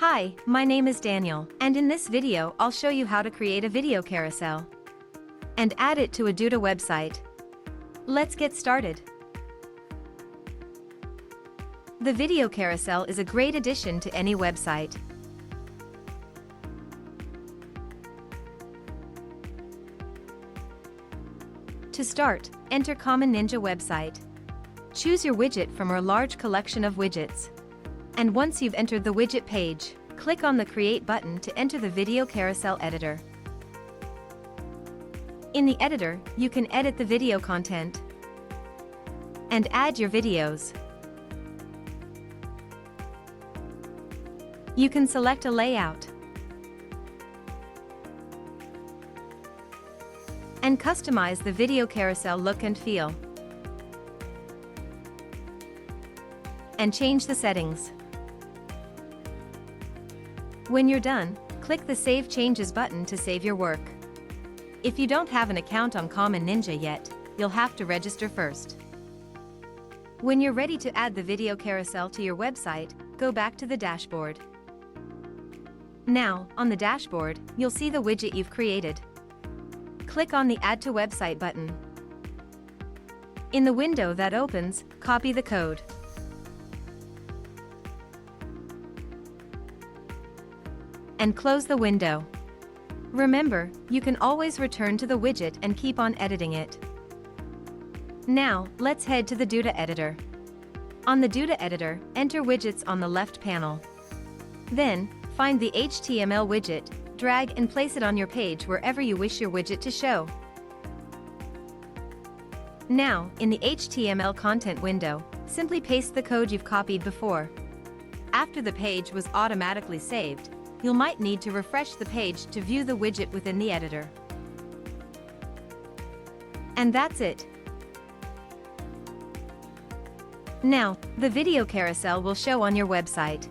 Hi, my name is Daniel, and in this video I'll show you how to create a video carousel and add it to a Duda website. Let's get started. The video carousel is a great addition to any website. To start, enter Common Ninja website. Choose your widget from our large collection of widgets. And once you've entered the widget page, click on the Create button to enter the video carousel editor. In the editor, you can edit the video content and add your videos. You can select a layout and customize the video carousel look and feel, and change the settings. When you're done, click the Save Changes button to save your work. If you don't have an account on Common Ninja yet, you'll have to register first. When you're ready to add the video carousel to your website, go back to the dashboard. Now, on the dashboard, you'll see the widget you've created. Click on the Add to Website button. In the window that opens, copy the code and close the window. Remember, you can always return to the widget and keep on editing it. Now, let's head to the Duda editor. On the Duda editor, enter widgets on the left panel. Then, find the HTML widget, drag and place it on your page wherever you wish your widget to show. Now, in the HTML content window, simply paste the code you've copied before. After the page was automatically saved, you might need to refresh the page to view the widget within the editor. And that's it. Now, the video carousel will show on your website.